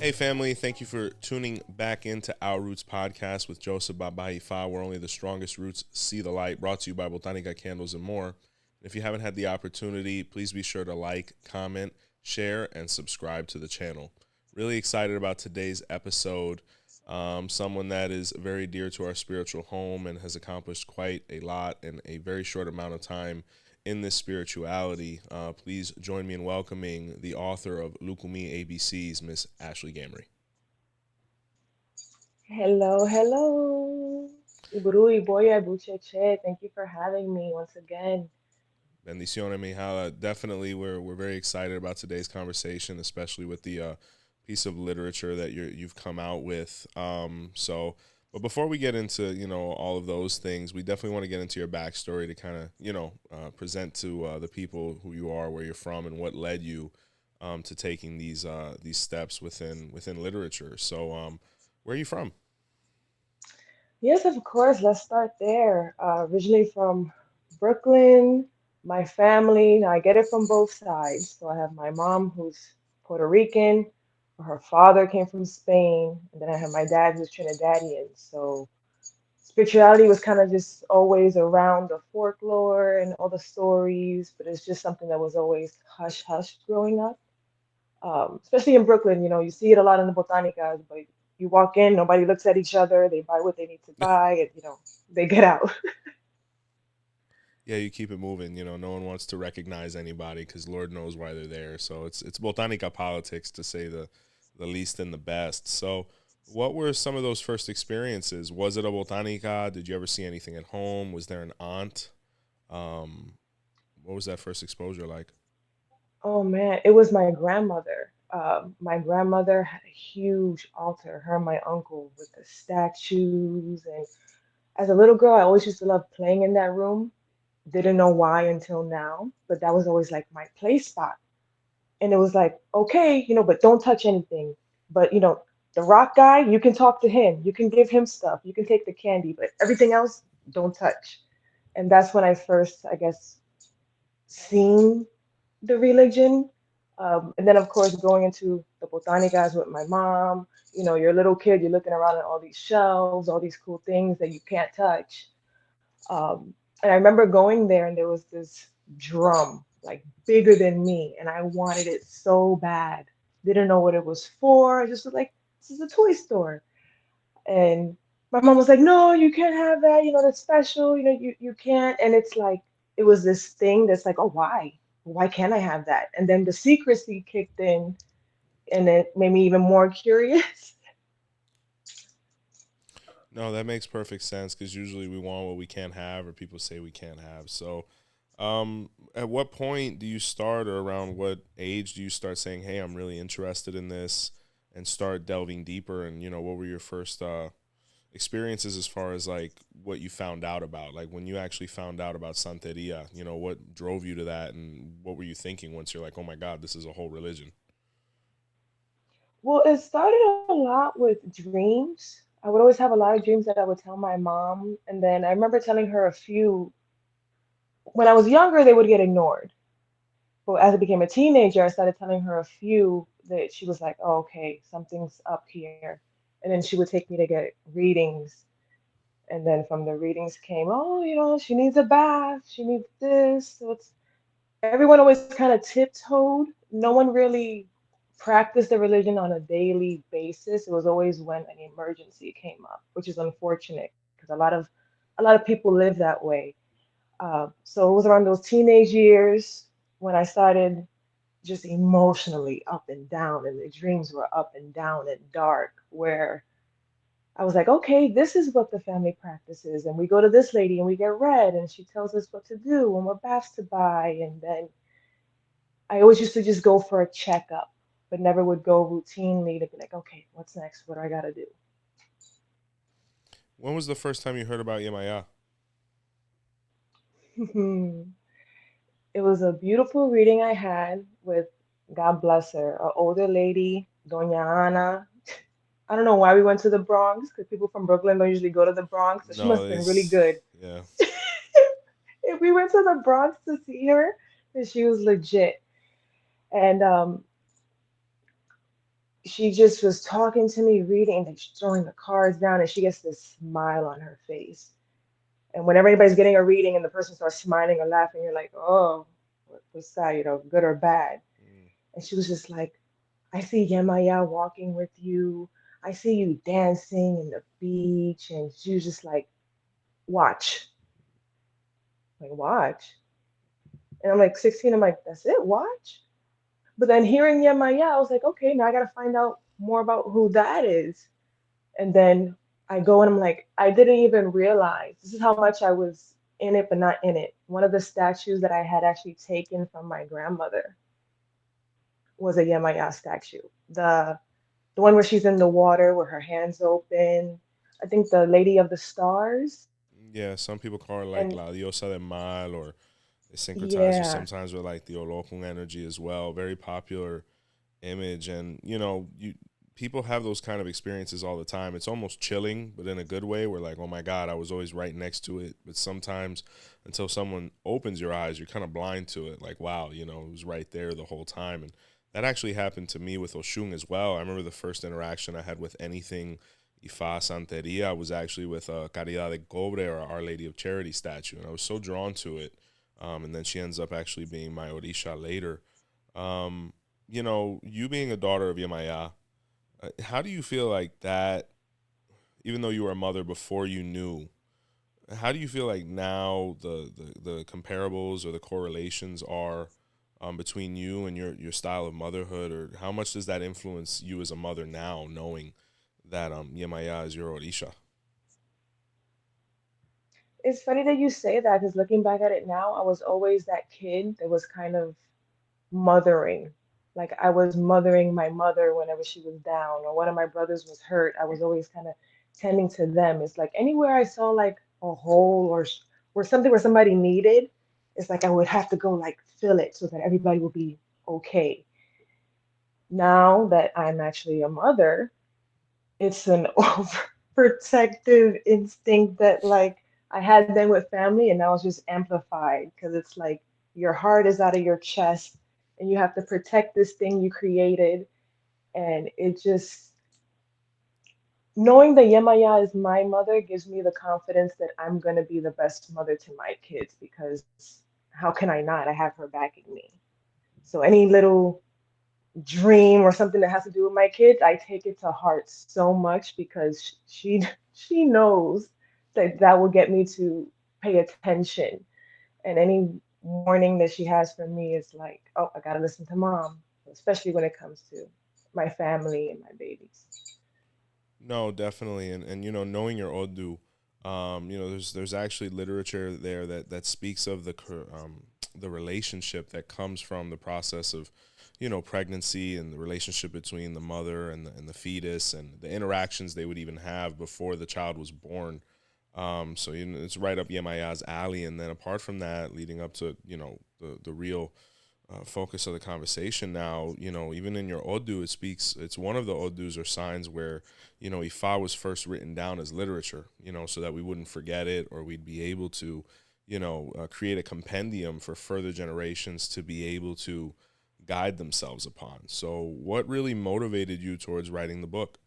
Hey family, thank you for tuning back into Our Roots podcast with 𝘃𝗶𝗹𝗁 Ifa, where only the strongest roots see the light, brought to you by Botanica Candles and more. If you haven't had the opportunity, please be sure to like, comment, share, and subscribe to the channel. Really excited about today's episode. Someone that is very dear to our spiritual home and has accomplished quite a lot in a very short amount of time in this spirituality. Please join me in welcoming the author of Lukumi ABCs, Miss Ashley Gamry. Hello, hello. 𝗃𝗏𝗿𝗲. Thank you for having me once again. Bendiciones, Mihala. Definitely, we're very excited about today's conversation, especially with the piece of literature that you've come out with. But before we get into all of those things, we definitely want to get into your backstory to kind of present to the people who you are, where you're from, and what led you to taking these steps within literature. So, where are you from? Yes, of course. Let's start there. Originally from Brooklyn, my family, now I get it from both sides. So I have my mom who's Puerto Rican, her father came from Spain, and then I have my dad who's Trinidadian. So spirituality was kind of just always around the folklore and all the stories, but it's just something that was always hush hush growing up. Especially in Brooklyn, you see it a lot in the Botanicas, but you walk in, nobody looks at each other, they buy what they need to buy, and they get out. Yeah, you keep it moving. No one wants to recognize anybody because Lord knows why they're there. So it's botanica politics, to say the least and the best. So, what were some of those first experiences? Was it a botanica? Did you ever see anything at home? Was there an aunt? Um, what was that first exposure like? Oh man, it was my grandmother. My grandmother had a huge altar, her and my uncle, with the statues. And as a little girl, I always used to love playing in that room. Didn't know why until now, but that was always like my play spot. And it was like, okay, but don't touch anything. But the rock guy, you can talk to him, you can give him stuff, you can take the candy, but everything else, don't touch. And that's when I first, I guess, seen the religion. And then, of course, going into the botanicas with my mom, you're a little kid, you're looking around at all these shelves, all these cool things that you can't touch. And I remember going there, and there was this drum, like bigger than me, and I wanted it so bad. Didn't know what it was for. I just was like, this is a toy store. And my mom was like, no, you can't have that. That's special. You can't. And it's like, it was this thing that's like, oh, why? Why can't I have that? And then the secrecy kicked in, and it made me even more curious. No, that makes perfect sense because usually we want what we can't have, or people say we can't have. So, at what point do you start, or around what age do you start saying, "Hey, I'm really interested in this," and start delving deeper? And what were your first experiences as far as like what you found out about, like when you actually found out about Santeria? What drove you to that, and what were you thinking once you're like, "Oh my God, this is a whole religion"? Well, it started a lot with dreams. I would always have a lot of dreams that I would tell my mom. And then I remember telling her a few. When I was younger, they would get ignored. But as I became a teenager, I started telling her a few that she was like, oh, okay, something's up here. And then she would take me to get readings. And then from the readings came, oh, she needs a bath, she needs this. So it's everyone always kind of tiptoed. No one really practiced the religion on a daily basis. It was always when an emergency came up, which is unfortunate because a lot of people live that way. So it was around those teenage years when I started just emotionally up and down, and the dreams were up and down and dark, where I was like, okay, this is what the family practices. And we go to this lady and we get read, and she tells us what to do and what baths to buy. And then I always used to just go for a checkup, but never would go routinely to be like, okay, what's next? What do I got to When was the first time you heard about Yemaya? do? It was a beautiful reading I had with, God bless her, an older lady, Doña Ana. I don't know why we went to the Bronx because people from Brooklyn don't usually go to the Bronx, so she No, must have been really it's good. yeah. If we went to the Bronx to see her, then she was legit. And she just was talking to me, reading, and then she's throwing the cards down, and she gets this smile on her face. And whenever anybody's getting a reading and the person starts smiling or laughing, you're like, oh, what's that, good or bad? Mm. And she was just like, I see Yemaya walking with you. I see you dancing in the beach. And she was just like, watch. Like, watch. And I'm like 16, I'm like, that's it, watch. But then hearing Yemaya, I was like, okay, now I gotta find out more about who that is. And then I go and I'm like, I didn't even realize this is how much I was in it, but not in it. One of the statues that I had actually taken from my grandmother was a Yemaya statue. The one where she's in the water, where her hands open. I think the Lady of the Stars. Yeah, some people call her like And la diosa del mal, or they syncretize her yeah, sometimes with like the Olokun energy as well. Very popular image, and you people have those kind of experiences all the time. It's almost chilling, but in a good way. We're like, oh my god, I was always right next to it. But sometimes, until someone opens your eyes, you're kind of blind to it. Like, wow, it was right there the whole time. And that actually happened to me with Oshun as well. I remember the first interaction I had with anything Ifa Santeria was actually with 𝘃𝗶𝗱𝗏, or Our Lady of Charity statue, and I was so drawn to it. And then she ends up actually being my Orisha later. Um, you being a daughter of Yemaya, how do you feel like that, even though you were a mother before you knew, how do you feel like now the comparables or the correlations are between you and your style of motherhood, or how much does that influence you as a mother now, knowing that Yemaya is your Orisha? it's funny that you say that because looking back at it now, I was always that kid that was kind of mothering. Like I was mothering my mother whenever she was down, or one of my brothers was hurt. I was always kind of tending to them. It's like anywhere I saw like a hole or something where somebody needed, it's like I would have to go like fill it so that everybody will be okay. Now that I'm actually a mother, it's an overprotective instinct that like I had then with family, and now it's just amplified because it's like your heart is out of your chest and you have to protect this thing you created. And it just knowing that Yemaya is my mother gives me the confidence that I'm going to be the best mother to my kids because how can I not? I have her backing me. So any little dream or something that has to do with my kids, I take it to heart so much because she knows that that will get me to pay attention. And any warning that she has for me is like, oh, I gotta listen to mom, especially when it comes to my family and my babies. No, definitely, and knowing your Odu, there's actually literature there that speaks of the relationship that comes from the process of, pregnancy, and the relationship between the mother and the fetus, and the interactions they would even have before the child was born. So it's right up Yemaya's alley, and then apart from that, leading up to the real focus of the conversation now, even in your Odu, it's one of the Odus or signs where, Ifa was first written down as literature, so that we wouldn't forget it, or we'd be able to, create a compendium for further generations to be able to guide themselves upon. So, what really motivated you towards writing the book?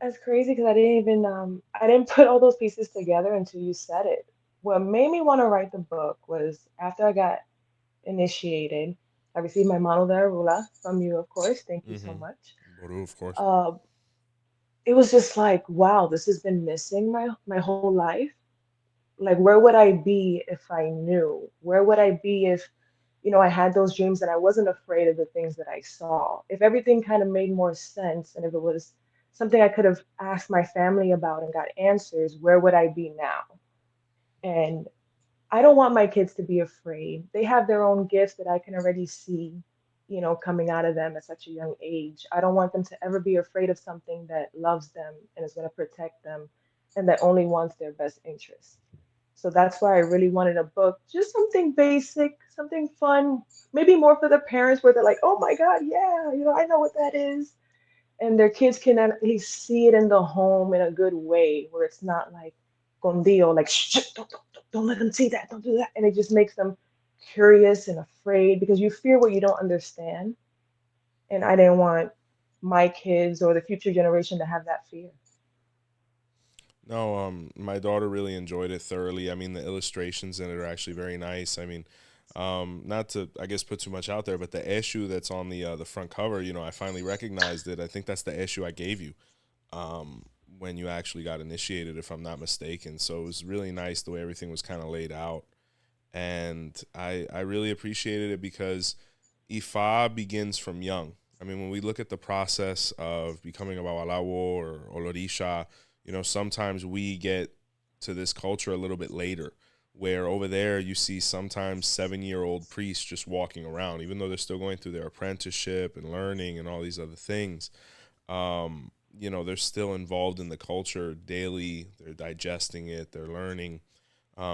That's crazy because I didn't put all those pieces together until you said it. What made me want to write the book was after I got initiated, I received my mano de arula from you, of course. Thank you so Mm-hmm. much. Boru, of course. Uh, it was just like, wow, this has been missing my whole life. Like, where would I be if I knew? Where would I be if, I had those dreams and I wasn't afraid of the things that I saw? If everything kind of made more sense and if it was something I could have asked my family about and got answers, where would I be now? And I don't want my kids to be afraid. They have their own gifts that I can already see, coming out of them at such a young age. I don't want them to ever be afraid of something that loves them and is going to protect them and that only wants their best interest. So that's why I really wanted a book, just something basic, something fun, maybe more for the parents where they're like, oh my God, yeah, I know what that is. And their kids can at least see it in the home in a good way where it's not like condio, like, shh, don't let them see that, don't do that. And it just makes them curious and afraid because you fear what you don't understand. and I didn't want my kids or the future generation to have that fear. No, my daughter really enjoyed it thoroughly. I mean, the illustrations in it are actually very nice. I mean, not to, I guess, put too much out there, but the issue that's on the front cover, I finally recognized it. I think that's the issue I gave you, when you actually got initiated, if I'm not mistaken. So it was really nice the way everything was kind of laid out, and I really appreciated it because Ifa begins from young. I mean, when we look at the process of becoming a babalawo or olorisha, sometimes we get to this culture a little bit later, where over there you see sometimes 7-year-old priests just walking around, even though they're still going through their apprenticeship and learning and all these other things. They're still involved in the culture daily. They're digesting it. They're learning.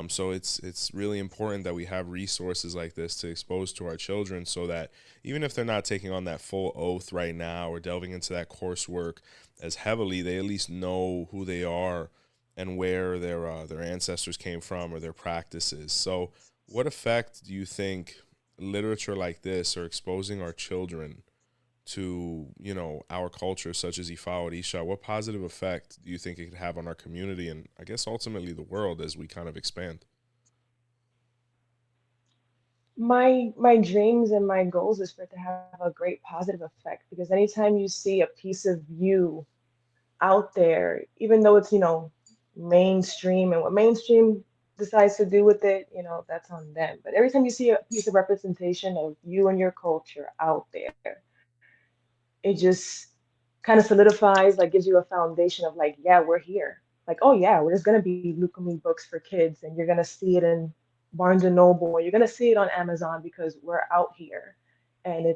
So it's really important that we have resources like this to expose to our children, so that even if they're not taking on that full oath right now or delving into that coursework as heavily, they at least know who they are and where their ancestors came from or their practices. So, what effect do you think literature like this, or exposing our children to our culture, such as Ifa or Isha, what positive effect do you think it could have on our community, and I guess ultimately the world as we kind of expand? My dreams and my goals is for it to have a great positive effect, because anytime you see a piece of you out there, even though it's, mainstream, and what mainstream decides to do with it, that's on them. But every time you see a piece of representation of you and your culture out there, it just kind of solidifies, like gives you a foundation of like, yeah, we're here. Like, oh yeah, well, there's gonna be Lukumi books for kids, and you're gonna see it in Barnes and Noble, and you're gonna see it on Amazon, because we're out here, and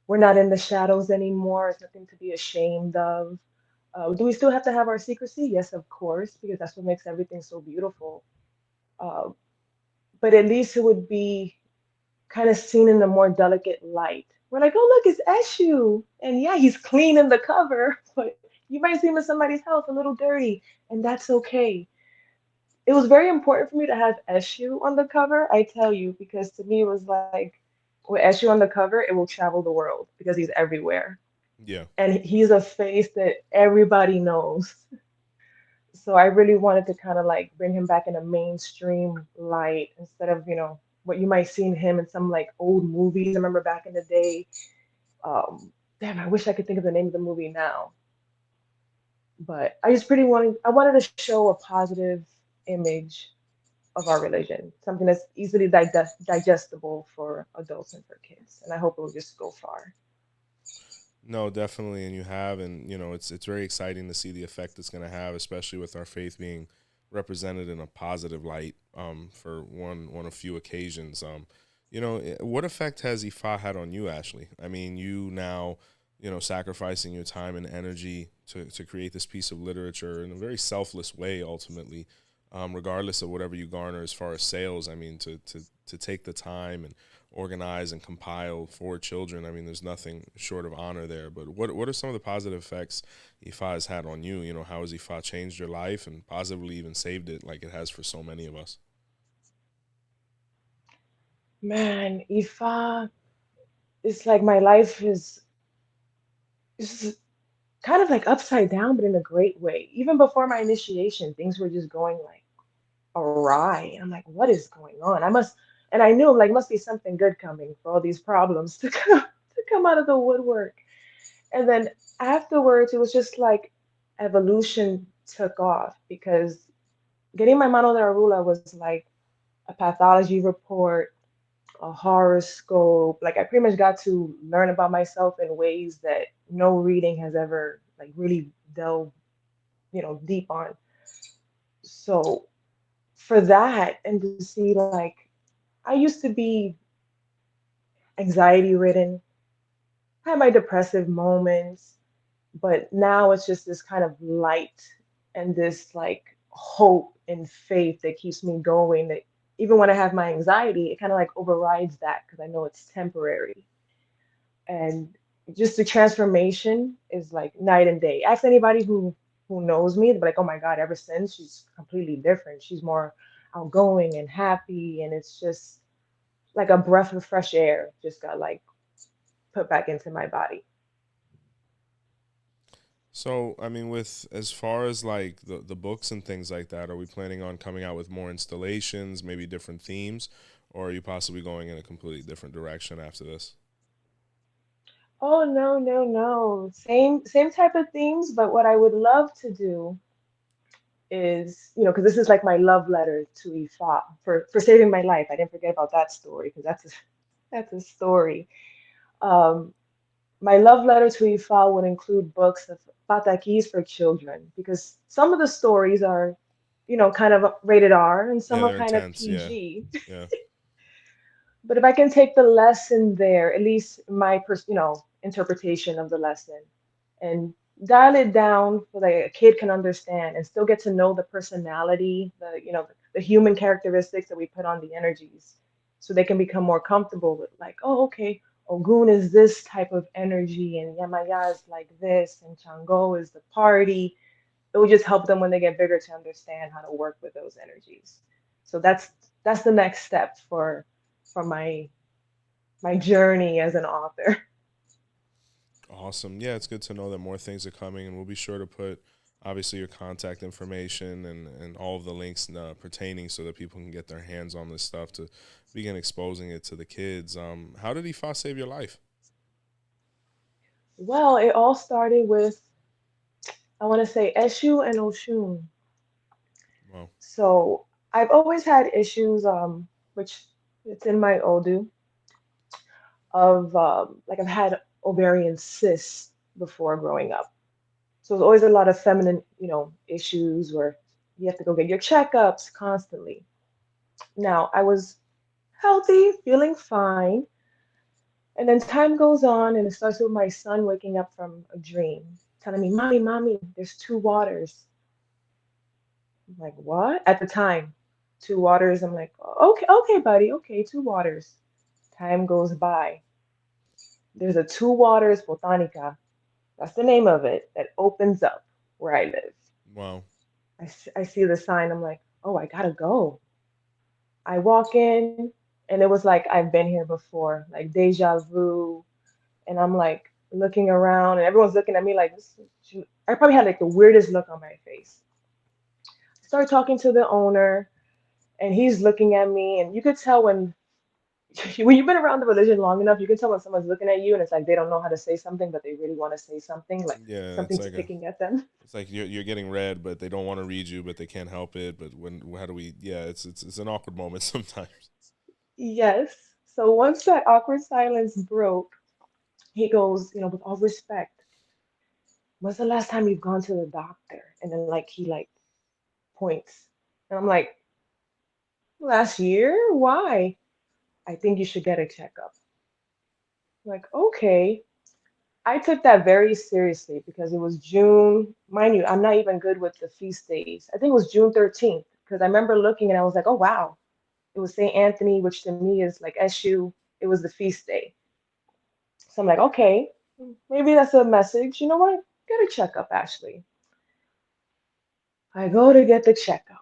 we're not in the shadows anymore. It's nothing to be ashamed of. Do we still have to have our secrecy? Yes, of course, because that's what makes everything so beautiful. Uh, but at least it would be kind of seen in a more delicate light. We're like, oh, look, it's Eshu. And yeah, he's cleaning the cover, but you might see him in somebody's house a little dirty, and that's okay. It was very important for me to have Eshu on the cover, I tell you, because to me it was like, with Eshu on the cover, it will travel the world because he's everywhere. Yeah. And he's a face that everybody knows. So I really wanted to kind of like bring him back in a mainstream light, instead of, what you might see in him in some like old movies. I remember back in the day. Damn, I wish I could think of the name of the movie now. But I wanted to show a positive image of our religion, something that's easily digestible for adults and for kids. And I hope it will just go far. No, definitely, and you have, and it's very exciting to see the effect it's going to have, especially with our faith being represented in a positive light. For one of few occasions. What effect has Ifa had on you, Ashley? I mean, you now, sacrificing your time and energy to create this piece of literature in a very selfless way, ultimately, regardless of whatever you garner as far as sales. I mean, to take the time and organize and compile for children. I mean, there's nothing short of honor there. But what are some of the positive effects Ifa has had on you? How has Ifa changed your life and possibly even saved it, like it has for so many of us? Man, Ifa, it's like my life is kind of like upside down, but in a great way. Even before my initiation, things were just going like awry. I'm like, what is going on? And I knew like must be something good coming for all these problems to come out of the woodwork. And then afterwards, it was just like evolution took off, because getting my mano de la rula was like a pathology report, a horoscope. Like I pretty much got to learn about myself in ways that no reading has ever like really delved, deep on. So for that, and to see like I used to be anxiety ridden, had my depressive moments, but now it's just this kind of light and this like hope and faith that keeps me going. That even when I have my anxiety, it kind of like overrides that, because I know it's temporary. And just the transformation is like night and day. Ask anybody who knows me, they're like, oh my God, ever since she's completely different. She's more outgoing and happy, and it's just like a breath of fresh air just got like put back into my body. So, I mean, with as far as like the books and things like that, are we planning on coming out with more installations, maybe different themes, or are you possibly going in a completely different direction after this? Oh no, no, no. Same type of themes, but what I would love to do is, because this is like my love letter to Ifa for saving my life. I didn't forget about that story because that's a story. Um, my love letter to Ifa would include books of Patakis for children because some of the stories are, kind of rated R and Yeah, some are they're kind of intense. Yeah, PG. yeah. But if I can take the lesson there, at least my interpretation of the lesson, and dial it down so that a kid can understand and still get to know the personality, the human characteristics that we put on the energies, so they can become more comfortable with like, oh, okay, Ogun is this type of energy, and Yemaya is like this, and Chango is the party. It will just help them when they get bigger to understand how to work with those energies. So that's the next step for my journey as an author. Awesome. Yeah, it's good to know that more things are coming, and we'll be sure to put obviously your contact information and all of the links pertaining so that people can get their hands on this stuff to begin exposing it to the kids. How did Ifa save your life? Well, it all started with, I want to say, Eshu and Oshun. Well, So I've always had issues, which it's in my Odu, of like I've had ovarian cysts before growing up. So there's always a lot of feminine, issues where you have to go get your checkups constantly. Now, I was healthy, feeling fine, and then time goes on, and it starts with my son waking up from a dream, telling me, "Mommy, mommy, there's two waters." I'm like, "What?" At the time, two waters. I'm like, "Okay, okay, buddy, okay, two waters." Time goes by. There's a two waters botanica. That's the name of it that opens up where I live. wow. I see the sign. I'm like, "Oh, I gotta go." I walk in, and it was like I've been here before, like deja vu. And I'm like looking around, and everyone's looking at me like this. I probably had like the weirdest look on my face. Start talking to the owner, and he's looking at me, and you could tell when when you've been around the religion long enough, you can tell when someone's looking at you, and it's like they don't know how to say something, but they really want to say something, like Yeah, something's picking at them. it's like you're getting read, but they don't want to read you, but they can't help it. But when how do we? Yeah, it's an awkward moment sometimes. Yes. So once that awkward silence broke, he goes, with all respect, when's the last time you've gone to the doctor? And then like he like points, and I'm like, last year? Why? I think you should get a checkup. Like, okay. I took that very seriously because it was June. Mind you, I'm not even good with the feast days. I think it was June 13th because I remember looking and I was like, oh, wow. It was St. Anthony, which to me is like Eshu. It was the feast day. So I'm like, okay, maybe that's a message. You know what? Get a checkup, Ashley. I go to get the checkup.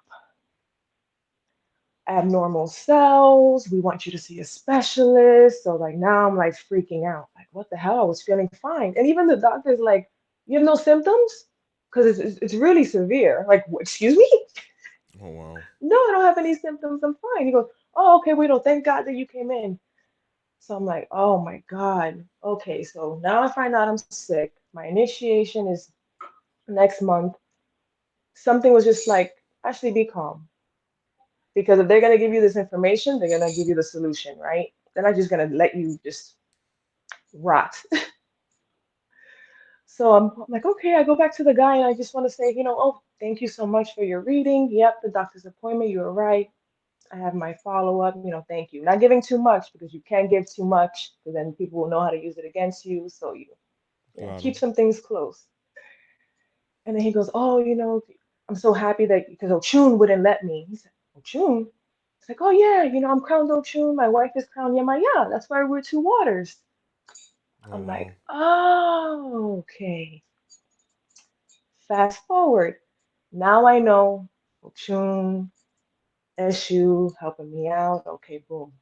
Abnormal cells. We want you to see a specialist. So like now I'm like freaking out. Like what the hell? I was feeling fine. And even the doctor's like, you have no symptoms? Because it's really severe. Like, excuse me? Oh wow. No, I don't have any symptoms. I'm fine. He goes, oh, okay, we don't. Thank God that you came in. So I'm like, oh my God. Okay, so now I find out I'm sick. My initiation is next month. Something was just like, actually be calm. Because if they're going to give you this information, they're going to give you the solution, right? They're not just going to let you just rot. So I'm like, okay, I go back to the guy and I just want to say, oh, thank you so much for your reading. Yep, the doctor's appointment, you were right. I have my follow up, thank you. Not giving too much because you can't give too much because then people will know how to use it against you. So you Got keep him. some things close. And then he goes, oh, I'm so happy that because Ochun wouldn't let me. He said, Ochun? It's like, oh yeah, I'm crowned Ochun. My wife is crowned Yemaya. That's why we're two waters. Oh I'm wow. like, oh, okay. Fast forward. Now I know Ochun, Eshu helping me out. Okay, boom.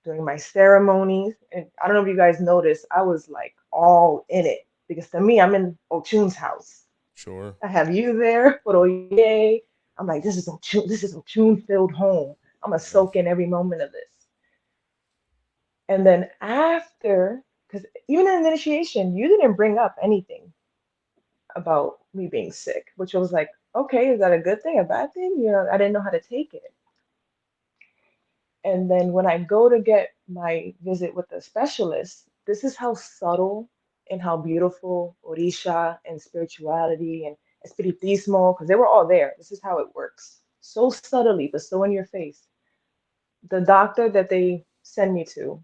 during my ceremonies. And I don't know if you guys noticed, I was like all in it because to me, I'm in Ochun's house. Sure. I have you there, Poroye. I'm like, this is Ochun filled home. I'm gonna Yeah. soak in every moment of this. And then after, because even in initiation, you didn't bring up anything about me being sick, which was like, okay, is that a good thing, a bad thing? You know, I didn't know how to take it. And then when I go to get my visit with the specialist, this is how subtle and how beautiful Orisha and spirituality and espiritismo, because they were all there. This is how it works. So subtly, but so in your face. The doctor that they send me to,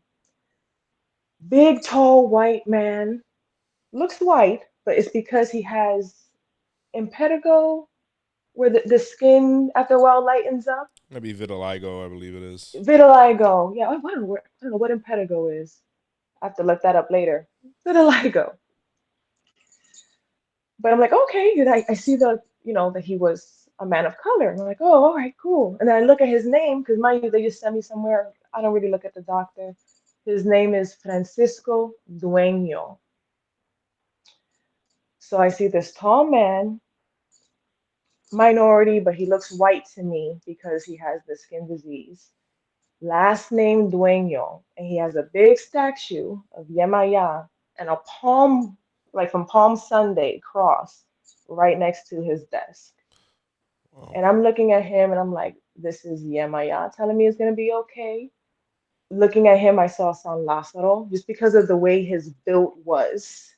big, tall, white man, looks white, but it's because he has impetigo, where the skin after a while lightens up. That'd be vitiligo, I believe it is. Vitiligo. Yeah, I don't know what impetigo is. I have to look that up later. Vitiligo. But I'm like, okay, and I see that he was a man of color. And I'm like, oh, all right, cool. And then I look at his name, because mind you, they just sent me somewhere. I don't really look at the doctor. His name is Francisco Dueño. So I see this tall man, minority, but he looks white to me because he has the skin disease. Last name Dueño, and he has a big statue of Yemaya and a palm, like from Palm Sunday cross, right next to his desk. Wow. And I'm looking at him and I'm like, this is Yemaya telling me it's gonna be okay. Looking at him, I saw San Lázaro just because of the way his build was.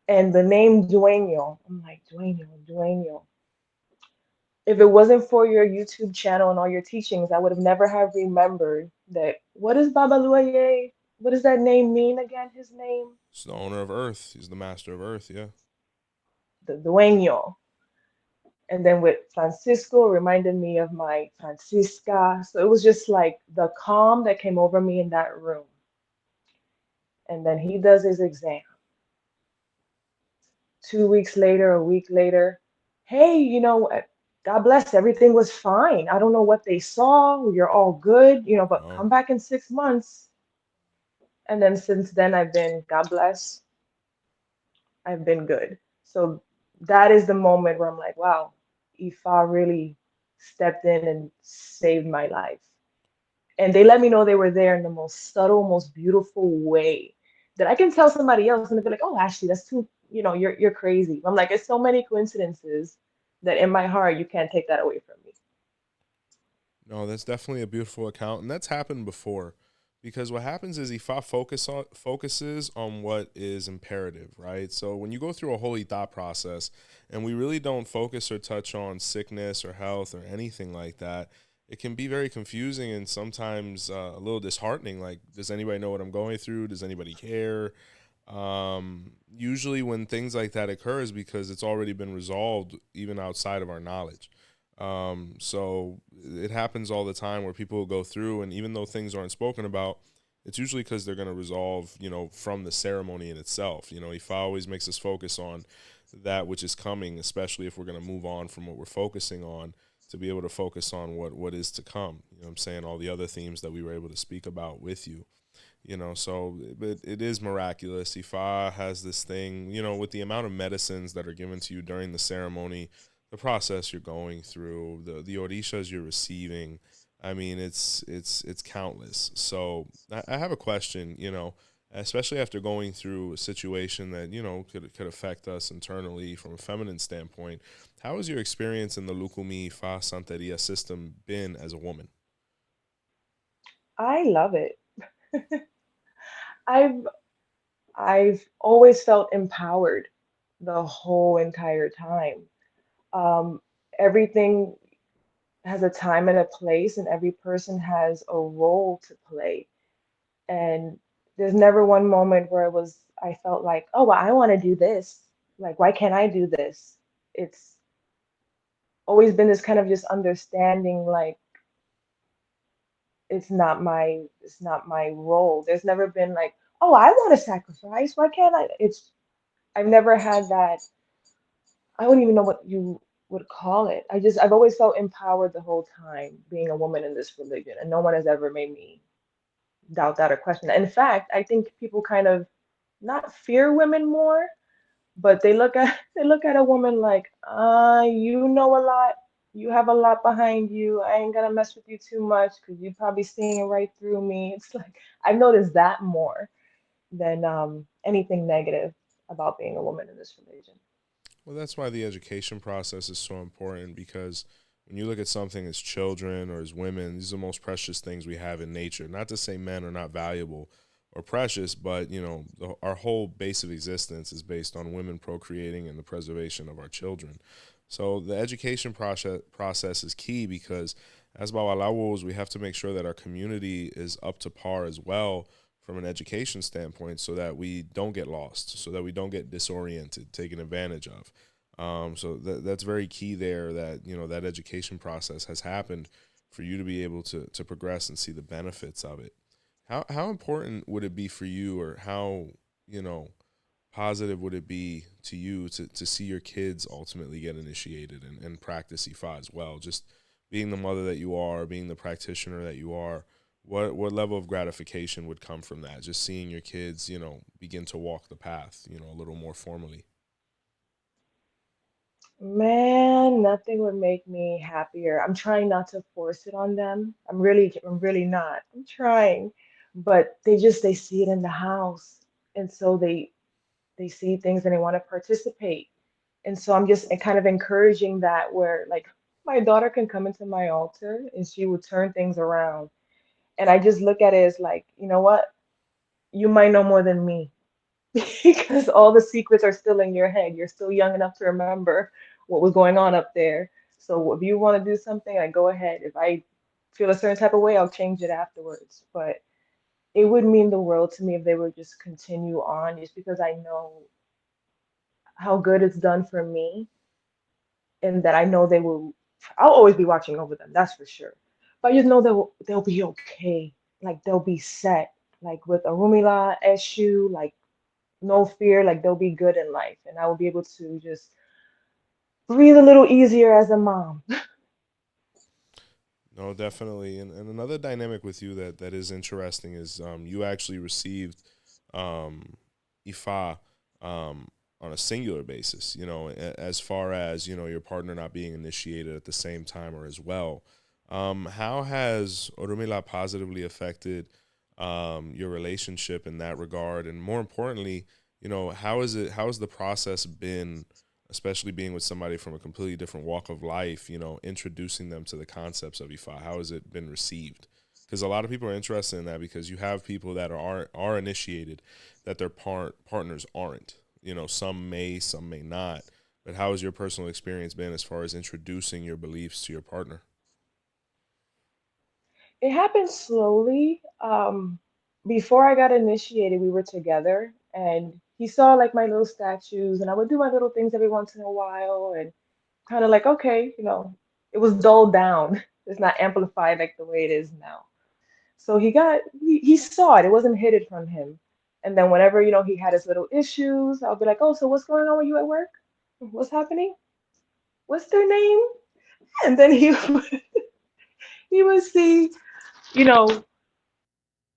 And the name Dueño, I'm like, Dueño, Dueño. If it wasn't for your YouTube channel and all your teachings, I would have never have remembered that. What is Baba Luaye? What does that name mean again? His name? He's the owner of Earth. He's the master of Earth. Yeah. The Dueño. And then with Francisco, it reminded me of my Francisca. So it was just like the calm that came over me in that room. And then he does his exam. 2 weeks later, a week later, hey, God bless, everything was fine. I don't know what they saw. You're all good, but Wow. come back in 6 months. And then since then, God bless, I've been good. So that is the moment where I'm like, wow, Ifa really stepped in and saved my life. And they let me know they were there in the most subtle, most beautiful way that I can tell somebody else and they'll be like, oh, Ashley, that's too, you're crazy. I'm like, it's so many coincidences that in my heart, you can't take that away from me. No, that's definitely a beautiful account, and that's happened before. Because what happens is Ifa focuses on what is imperative, right? So when you go through a holy thought process, and we really don't focus or touch on sickness or health or anything like that, it can be very confusing and sometimes a little disheartening. Like, does anybody know what I'm going through? Does anybody care? Usually when things like that occur is because it's already been resolved even outside of our knowledge. So it happens all the time where people will go through, and even though things aren't spoken about, it's usually because they're going to resolve, from the ceremony in itself. Ifa always makes us focus on that which is coming, especially if we're going to move on from what we're focusing on to be able to focus on what is to come. You know what I'm saying? All the other themes that we were able to speak about with you. So but it is miraculous. Ifa has this thing, with the amount of medicines that are given to you during the ceremony, the process you're going through, the orishas you're receiving. I mean, it's countless. So I have a question, especially after going through a situation that, could affect us internally from a feminine standpoint. How has your experience in the Lukumi Ifa Santeria system been as a woman? I love it. I've I've always felt empowered the whole entire time. Um, Everything has a time and a place, and every person has a role to play. And there's never one moment where I felt like, oh, well, I want to do this. Like, why can't I do this? It's always been this kind of just understanding, like, it's not my role. There's never been like, oh, I want to sacrifice. Why can't I? I've never had that. I wouldn't even know what you would call it. I've always felt empowered the whole time being a woman in this religion, and no one has ever made me. doubt that or question that. In fact, I think people kind of not fear women more, but they look at a woman like, you know a lot, you have a lot behind you. I ain't gonna mess with you too much because you're probably seeing right through me. It's like I've noticed that more than anything negative about being a woman in this religion. Well, that's why the education process is so important because when you look at something as children or as women, these are the most precious things we have in nature. Not to say men are not valuable or precious, but our whole base of existence is based on women procreating and the preservation of our children. So the education process is key because as Babalawos, we have to make sure that our community is up to par as well from an education standpoint so that we don't get lost, so that we don't get disoriented, taken advantage of. So that's very key there that, that education process has happened for you to be able to progress and see the benefits of it. How important would it be for you or how, you know, positive would it be to you to see your kids ultimately get initiated and practice Ifa as well? Just being the mother that you are, being the practitioner that you are, what level of gratification would come from that? Just seeing your kids, begin to walk the path, a little more formally. Man, nothing would make me happier. I'm trying not to force it on them. I'm really not. I'm trying, but they see it in the house, and so they see things and they want to participate. And so I'm just kind of encouraging that where like my daughter can come into my altar and she would turn things around. And I just look at it as like, you know what? You might know more than me because all the secrets are still in your head. You're still young enough to remember what was going on up there. So if you want to do something, like go ahead. If I feel a certain type of way, I'll change it afterwards. But it would mean the world to me if they would just continue on, just because I know how good it's done for me and that I know they will. I'll always be watching over them, that's for sure. But I just know they'll be okay. Like they'll be set. Like with Arumila, Eshu, like no fear, like they'll be good in life. And I will be able to just breathe a little easier as a mom. No, definitely. And another dynamic with you that is interesting is you actually received um, Ifa on a singular basis, as far as, your partner not being initiated at the same time or as well. How has Orumila positively affected your relationship in that regard? And more importantly, how has the process been, especially being with somebody from a completely different walk of life, introducing them to the concepts of Ifa? How has it been received? Because a lot of people are interested in that because you have people that are initiated that their partners aren't. Some may, some may not. But how has your personal experience been as far as introducing your beliefs to your partner? It happened slowly. Before I got initiated, we were together and he saw like my little statues and I would do my little things every once in a while and kind of like, okay, it was dulled down. It's not amplified like the way it is now. So he saw it. It wasn't hidden from him. And then whenever, he had his little issues, I'll be like, oh, so what's going on with you at work? What's happening? What's their name? And then he would see, you know,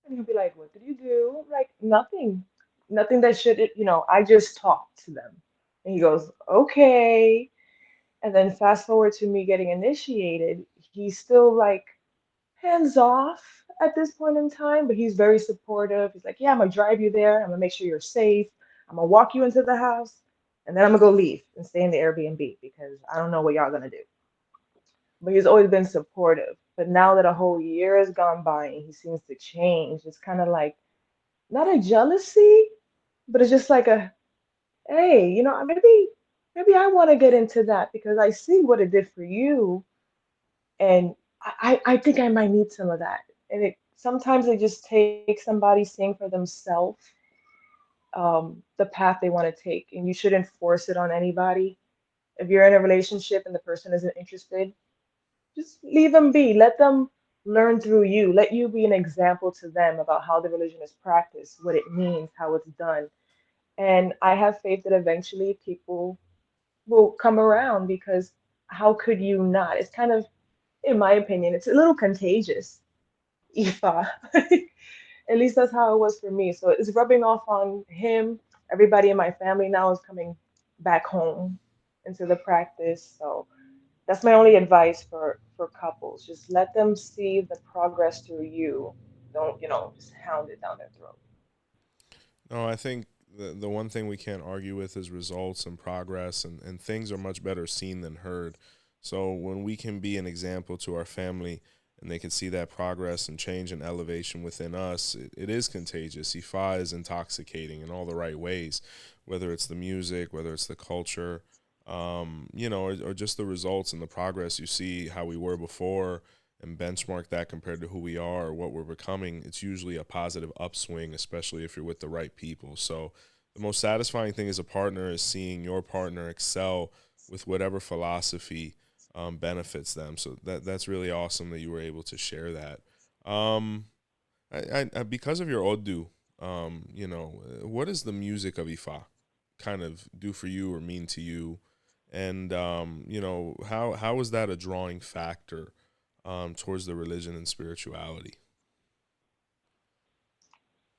and he'd be like, what did you do? I'm like, nothing. Nothing that should, I just talked to them. And he goes, okay. And then fast forward to me getting initiated, he's still like hands off at this point in time, but he's very supportive. He's like, yeah, I'm gonna drive you there. I'm gonna make sure you're safe. I'm gonna walk you into the house, and then I'm gonna go leave and stay in the Airbnb because I don't know what y'all gonna do. But he's always been supportive. But now that a whole year has gone by and he seems to change, it's kind of like not a jealousy, but it's just like a hey, maybe I want to get into that because I see what it did for you, and I think I might need some of that. And it sometimes it just takes somebody seeing for themselves the path they want to take, and you shouldn't force it on anybody. If you're in a relationship and the person isn't interested, just leave them be. Let them learn through you. Let you be an example to them about how the religion is practiced, what it means, how it's done. And I have faith that eventually people will come around because how could you not? It's kind of, in my opinion, it's a little contagious, Ifa. At least that's how it was for me. So it's rubbing off on him. Everybody in my family now is coming back home into the practice. So that's my only advice for couples. Just let them see the progress through you. Don't, just hound it down their throat. No, I think the one thing we can't argue with is results and progress, and things are much better seen than heard. So when we can be an example to our family and they can see that progress and change and elevation within us, it is contagious. Ifa is intoxicating in all the right ways, whether it's the music, whether it's the culture, or just the results and the progress. You see how we were before and benchmark that compared to who we are or what we're becoming, it's usually a positive upswing, especially if you're with the right people. So the most satisfying thing as a partner is seeing your partner excel with whatever philosophy benefits them. So that's really awesome that you were able to share that. Um, because of your Odu, what does the music of Ifa kind of do for you or mean to you? And how is that a drawing factor towards the religion and spirituality?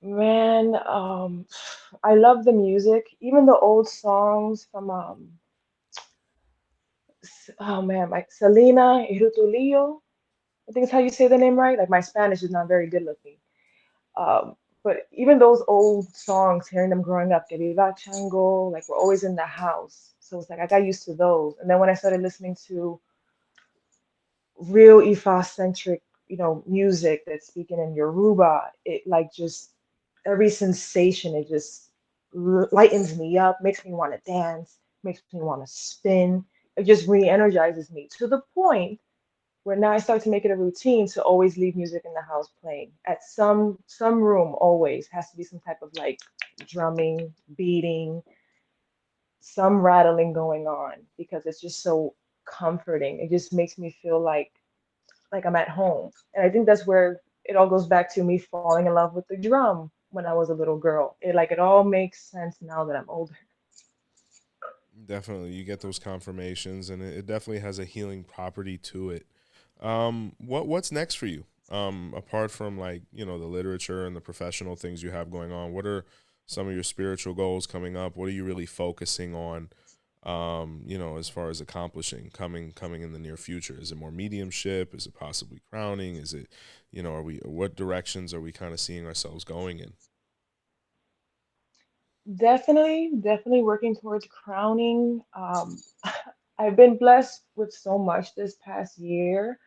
Man, I love the music, even the old songs from oh man, like Selena Irutulio. I think is how you say the name right. Like my Spanish is not very good looking. Um, but even those old songs, hearing them growing up, que viva chango, like we're always in the house. So it's like I got used to those. And then when I started listening to real Ifa centric, music that's speaking in Yoruba, it like just every sensation, it just lightens me up, makes me want to dance, makes me want to spin. It just re-energizes me to the point where now I start to make it a routine to always leave music in the house playing. At some room always has to be some type of like drumming, beating, some rattling going on because it's just so comforting. It just makes me feel like I'm at home. And I think that's where it all goes back to me falling in love with the drum when I was a little girl. It all makes sense now that I'm older. Definitely, you get those confirmations, and it definitely has a healing property to it. What's next for you? Apart from like the literature and the professional things you have going on, what are some of your spiritual goals coming up? What are you really focusing on? As far as accomplishing coming in the near future, is it more mediumship? Is it possibly crowning? Is it, are we what directions are we kind of seeing ourselves going in? Definitely working towards crowning. I've been blessed with so much this past year.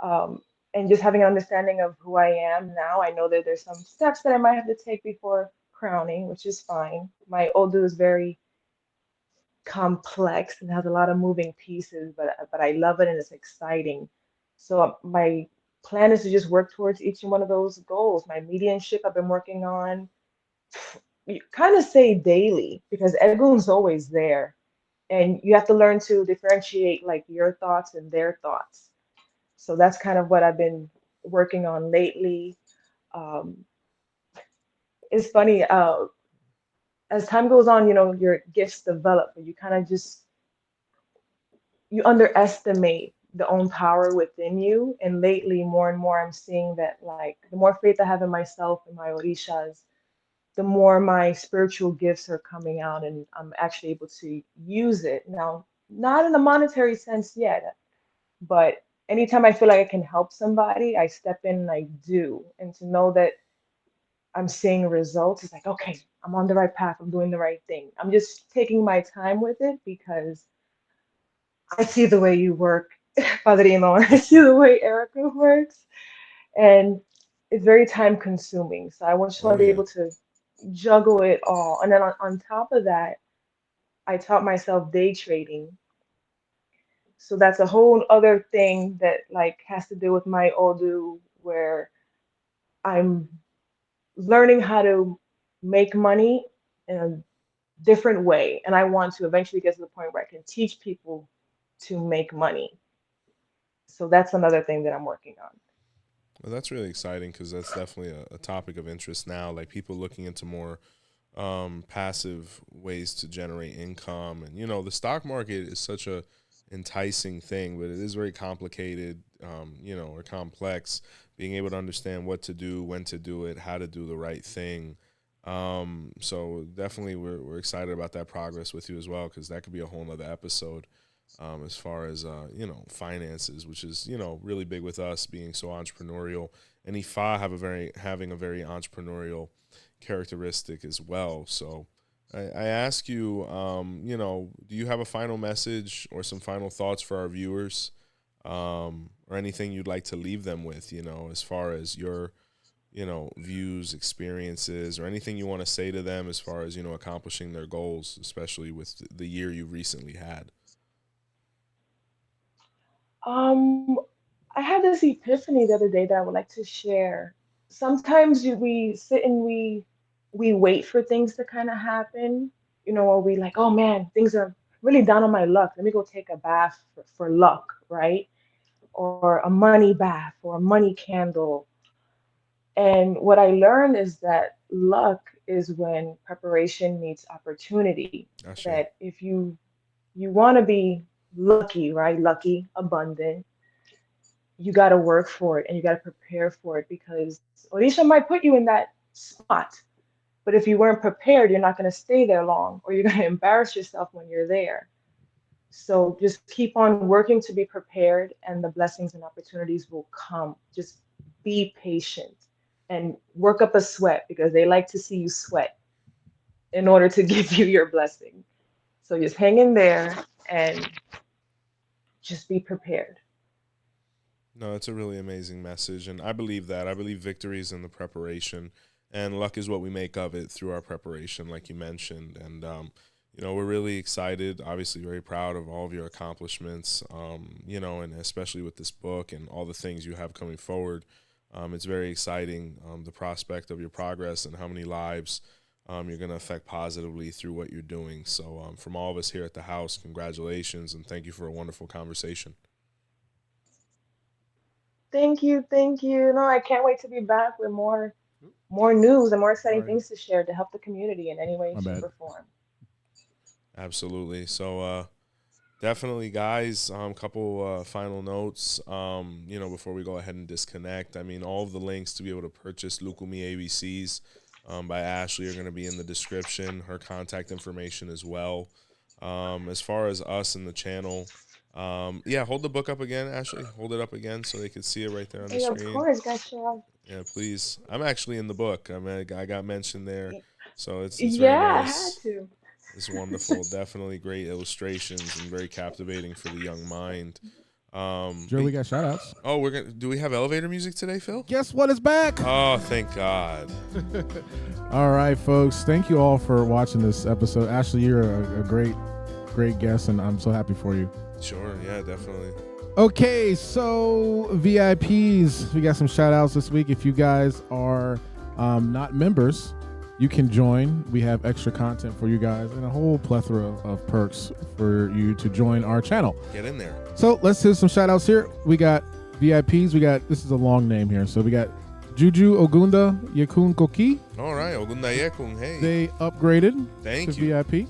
Um, and just having an understanding of who I am now, I know that there's some steps that I might have to take before crowning, which is fine. My Odu is very complex and has a lot of moving pieces, but I love it and it's exciting. So my plan is to just work towards each one of those goals. My mediumship I've been working on, you kind of say daily because Egun's always there, and you have to learn to differentiate like your thoughts and their thoughts. So that's kind of what I've been working on lately. Um, it's funny, as time goes on, your gifts develop, but you kind of just you underestimate the own power within you. And lately, more and more, I'm seeing that like the more faith I have in myself and my orishas, the more my spiritual gifts are coming out, and I'm actually able to use it now. Not in a monetary sense yet, but anytime I feel like I can help somebody, I step in and I do. And to know that I'm seeing results, it's like, okay, I'm on the right path. I'm doing the right thing. I'm just taking my time with it because I see the way you work, Padrino. I see the way Erica works, and it's very time consuming. So I just want Oh to be yeah. able to juggle it all. And then on top of that, I taught myself day trading. So that's a whole other thing that like has to do with my Odu, where I'm learning how to make money in a different way. And I want to eventually get to the point where I can teach people to make money. So that's another thing that I'm working on. Well, that's really exciting because that's definitely a topic of interest now. Like people looking into more passive ways to generate income, and the stock market is such a enticing thing, but it is very complicated, or complex. being able to understand what to do, when to do it, how to do the right thing. So definitely we're excited about that progress with you as well, because that could be a whole nother episode, as far as, finances, which is, really big with us being so entrepreneurial. And Ifa having a very entrepreneurial characteristic as well. So I ask you, do you have a final message or some final thoughts for our viewers, or anything you'd like to leave them with, as far as your, views, experiences, or anything you want to say to them as far as, accomplishing their goals, especially with the year you recently had? Um, I had this epiphany the other day that I would like to share. Sometimes we sit and we wait for things to kind of happen, or we like, oh man, things are really down on my luck. Let me go take a bath for luck, right? Or a money bath or a money candle. And what I learned is that luck is when preparation meets opportunity. Ashe. That if you want to be lucky, right? Lucky, abundant, you got to work for it and you got to prepare for it, because Orisha might put you in that spot. But if you weren't prepared, you're not going to stay there long, or you're going to embarrass yourself when you're there. So just keep on working to be prepared, and the blessings and opportunities will come. Just be patient and work up a sweat, because they like to see you sweat in order to give you your blessing. So just hang in there and just be prepared. No, it's a really amazing message, and I believe that. I believe victory is in the preparation, and luck is what we make of it through our preparation, like you mentioned. And we're really excited, obviously very proud of all of your accomplishments, and especially with this book and all the things you have coming forward. It's very exciting, the prospect of your progress and how many lives you're going to affect positively through what you're doing. So from all of us here at the house, congratulations, and thank you for a wonderful conversation. Thank you, thank you. No, I can't wait to be back with more news and more exciting Sorry, things to share to help the community in any way, my shape, bad. or form. Absolutely. So definitely, guys, couple final notes, before we go ahead and disconnect. I mean, all of the links to be able to purchase Lukumi ABCs by Ashley are going to be in the description, her contact information as well. As far as us and the channel, hold the book up again, Ashley. Hold it up again so they can see it right there on the Hey, of screen. course, gotcha. Yeah, please. I'm actually in the book. I mean, I got mentioned there, so it's very Yeah, I had nice. to. It's wonderful. Definitely great illustrations and very captivating for the young mind. Joe, we got shout outs. Oh, do we have elevator music today, Phil? Guess what is back? Oh, thank God. All right, folks. Thank you all for watching this episode. Ashley, you're a great guest, and I'm so happy for you. Sure, yeah, definitely. Okay, so VIPs, we got some shout outs this week. If you guys are not members, you can join. We have extra content for you guys and a whole plethora of perks for you to join our channel. Get in there. So let's do some shout outs here. We got VIPs. This is a long name here. So we got Juju Ogunda Yekun Koki. All right, Ogunda Yekun, hey. They upgraded Thank to you. VIP.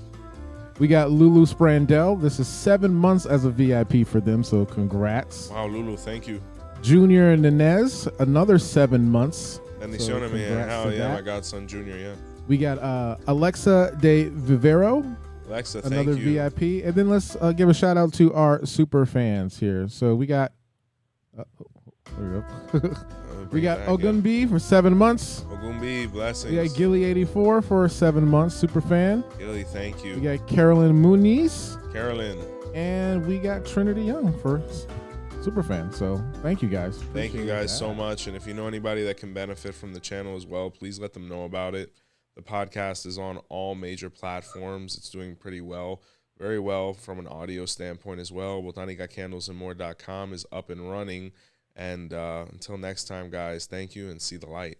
We got Lulu Sprandell. This is 7 months as a VIP for them, so congrats. Wow, Lulu, thank you. Junior Nenez, another 7 months. Bendiciones, man. congrats Hell to yeah, that. my godson Junior, yeah. We got Alexa De Vivero, Alexa, another thank you. VIP. And then let's give a shout out to our super fans here. So we got, there we go. We got Ogunbi for 7 months. Ogumbi, blessings. We got Gilly84 for 7 months, super fan. Gilly, thank you. We got Carolyn Muniz. Carolyn. And we got Trinity Young for super fan. So thank you guys. Thank you Appreciate guys that. so much. And if you know anybody that can benefit from the channel as well, please let them know about it. The podcast is on all major platforms. It's doing pretty well, very well from an audio standpoint as well. Botanicacandlesandmore.com is up and running. And until next time, guys, thank you and see the light.